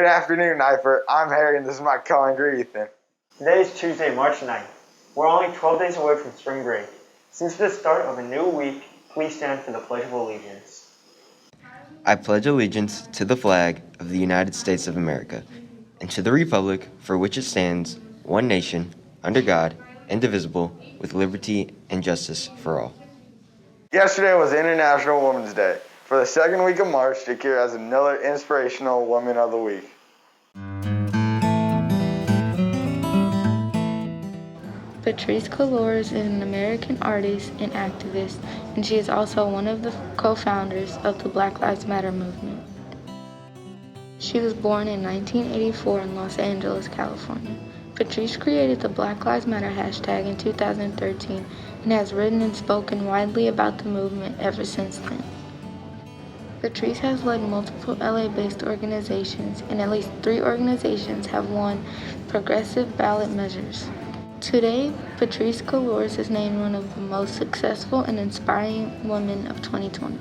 Good afternoon, Nipher. I'm Harry, and this is my co-anchor, Ethan. Today is Tuesday, March 9th. We're only 12 days away from spring break. Since the start of a new week, please stand for the Pledge of Allegiance. I pledge allegiance to the flag of the United States of America and to the republic for which it stands, one nation, under God, indivisible, with liberty and justice for all. Yesterday was International Women's Day. For the second week of March, Shakira has another inspirational Woman of the Week. Patrisse Cullors is an American artist and activist, and she is also one of the co-founders of the Black Lives Matter movement. She was born in 1984 in Los Angeles, California. Patrisse created the Black Lives Matter hashtag in 2013 and has written and spoken widely about the movement ever since then. Patrisse has led multiple LA-based organizations, and at least 3 organizations have won progressive ballot measures. Today, Patrisse Cullors is named one of the most successful and inspiring women of 2020.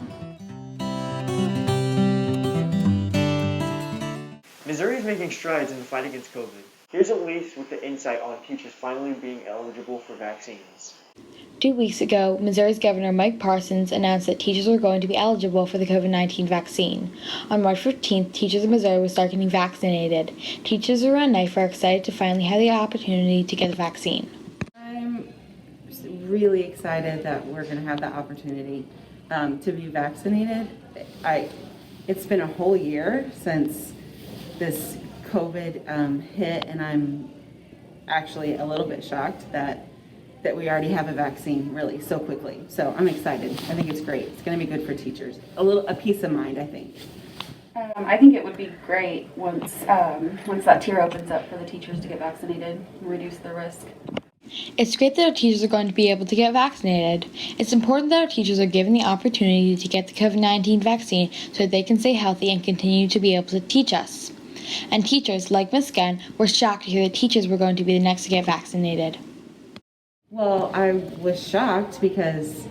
Missouri is making strides in the fight against COVID. Here's Elise with the insight on teachers finally being eligible for vaccines. 2 weeks ago, Missouri's Governor Mike Parsons announced that teachers were going to be eligible for the COVID-19 vaccine. On March 15th, teachers in Missouri will start getting vaccinated. Teachers around Nipher are excited to finally have the opportunity to get the vaccine. I'm really excited that we're going to have the opportunity to be vaccinated. It's been a whole year since this COVID hit, and I'm actually a little bit shocked that we already have a vaccine really so quickly. So I'm excited. I think it's great. It's going to be good for teachers. A peace of mind, I think. I think it would be great once that tier opens up for the teachers to get vaccinated and reduce the risk. It's great that our teachers are going to be able to get vaccinated. It's important that our teachers are given the opportunity to get the COVID-19 vaccine so that they can stay healthy and continue to be able to teach us. And teachers, like Ms. Gunn, were shocked to hear that teachers were going to be the next to get vaccinated. Well, I was shocked because,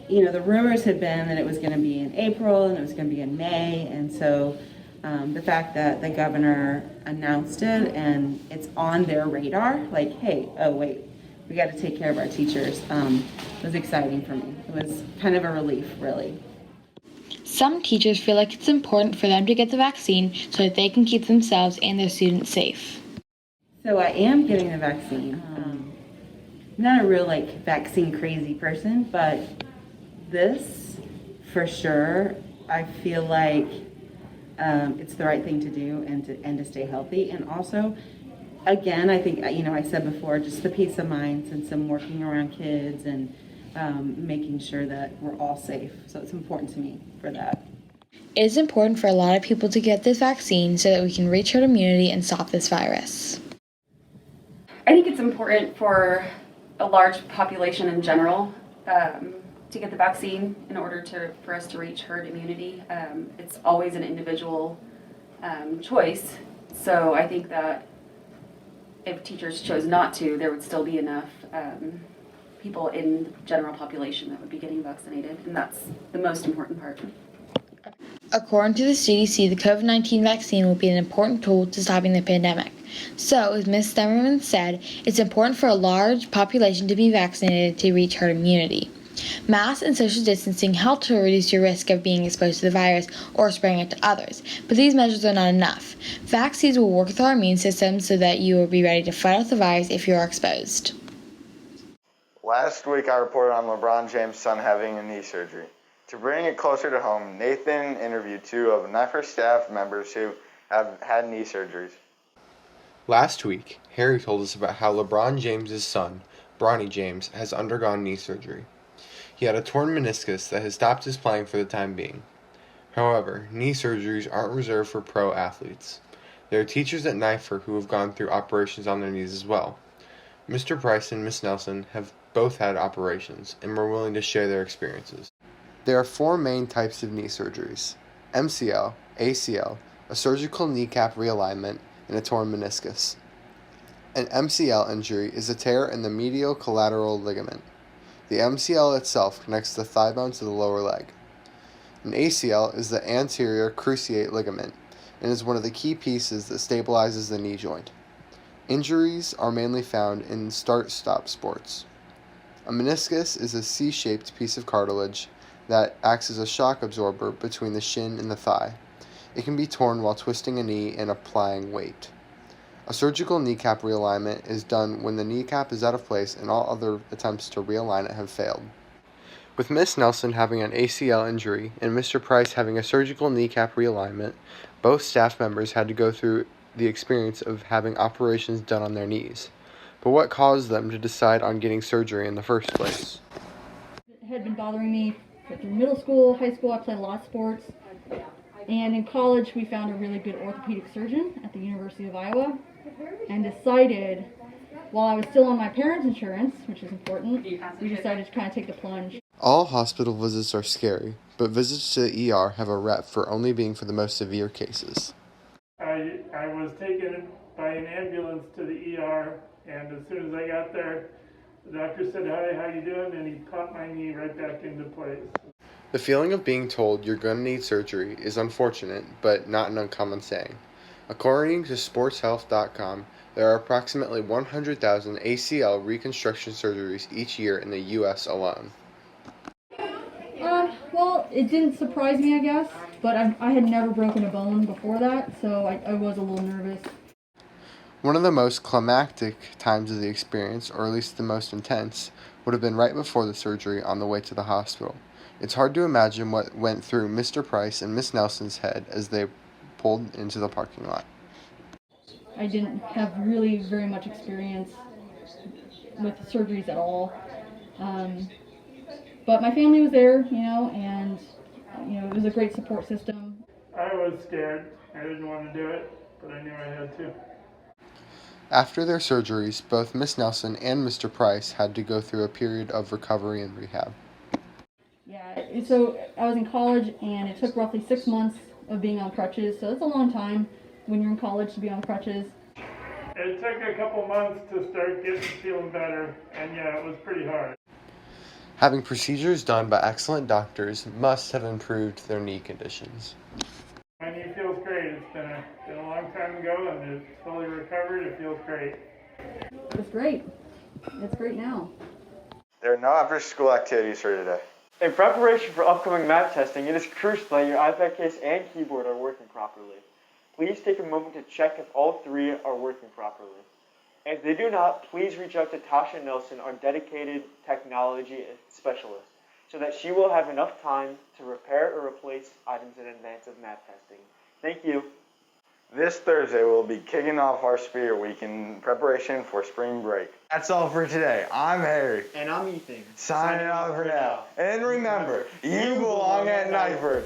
the rumors had been that it was going to be in April and it was going to be in May. And so the fact that the governor announced it and it's on their radar, like, hey, oh, wait, we got to take care of our teachers, was exciting for me. It was kind of a relief, really. Some teachers feel like it's important for them to get the vaccine so that they can keep themselves and their students safe. So I am getting the vaccine. I'm not a real vaccine crazy person, but this for sure, I feel like it's the right thing to do and to stay healthy. And also, again, I think I said before, just the peace of mind since I'm working around kids and making sure that we're all safe. So it's important to me for that. It is important for a lot of people to get this vaccine so that we can reach herd immunity and stop this virus. I think it's important for a large population in general to get the vaccine in order for us to reach herd immunity. It's always an individual choice. So I think that if teachers chose not to, there would still be enough people in the general population that would be getting vaccinated, and that's the most important part. According to the CDC, the COVID-19 vaccine will be an important tool to stopping the pandemic. So, as Ms. Stemmerman said, it's important for a large population to be vaccinated to reach herd immunity. Masks and social distancing help to reduce your risk of being exposed to the virus or spreading it to others, but these measures are not enough. Vaccines will work with our immune system so that you will be ready to fight off the virus if you are exposed. Last week, I reported on LeBron James' son having a knee surgery. To bring it closer to home, Nathan interviewed 2 of Nipher staff members who have had knee surgeries. Last week, Harry told us about how LeBron James' son, Bronny James, has undergone knee surgery. He had a torn meniscus that has stopped his playing for the time being. However, knee surgeries aren't reserved for pro athletes. There are teachers at Nipher who have gone through operations on their knees as well. Mr. Price and Miss Nelson have both had operations and were willing to share their experiences. There are 4 main types of knee surgeries: MCL, ACL, a surgical kneecap realignment, and a torn meniscus. An MCL injury is a tear in the medial collateral ligament. The MCL itself connects the thigh bone to the lower leg. An ACL is the anterior cruciate ligament. and is one of the key pieces that stabilizes the knee joint. Injuries are mainly found in start-stop sports. A meniscus is a C-shaped piece of cartilage that acts as a shock absorber between the shin and the thigh. It can be torn while twisting a knee and applying weight. A surgical kneecap realignment is done when the kneecap is out of place and all other attempts to realign it have failed. With Miss Nelson having an ACL injury and Mr. Price having a surgical kneecap realignment, both staff members had to go through the experience of having operations done on their knees. But what caused them to decide on getting surgery in the first place? It had been bothering me through middle school, high school. I played a lot of sports. And in college, we found a really good orthopedic surgeon at the University of Iowa and decided, while I was still on my parents' insurance, which is important, we decided to kind of take the plunge. All hospital visits are scary, but visits to the ER have a rep for only being for the most severe cases. I was taken by an ambulance to the ER, and as soon as I got there, the doctor said, "Hi, how you doing?" and he popped my knee right back into place. The feeling of being told you're going to need surgery is unfortunate, but not an uncommon saying. According to sportshealth.com, there are approximately 100,000 ACL reconstruction surgeries each year in the U.S. alone. Well, it didn't surprise me, I guess, but I had never broken a bone before that, so I was a little nervous. One of the most climactic times of the experience, or at least the most intense, would have been right before the surgery on the way to the hospital. It's hard to imagine what went through Mr. Price and Miss Nelson's head as they pulled into the parking lot. I didn't have really very much experience with surgeries at all. But my family was there, and it was a great support system. I was scared. I didn't want to do it, but I knew I had to. After their surgeries, both Miss Nelson and Mr. Price had to go through a period of recovery and rehab. Yeah, so I was in college, and it took roughly 6 months of being on crutches, so that's a long time when you're in college to be on crutches. It took a couple months to start feeling better, and yeah, it was pretty hard. Having procedures done by excellent doctors must have improved their knee conditions. My knee feels great. It's been a long time ago, and it's fully recovered. It feels great. It's great. It's great now. There are no after-school activities for today. In preparation for upcoming math testing, it is crucial that your iPad case and keyboard are working properly. Please take a moment to check if all three are working properly. If they do not, please reach out to Tasha Nelson, our dedicated technology specialist, so that she will have enough time to repair or replace items in advance of math testing. Thank you. This Thursday, we'll be kicking off our Spirit Week in preparation for spring break. That's all for today. I'm Harry. And I'm Ethan. Signing off for now. And remember, you belong at Nipher.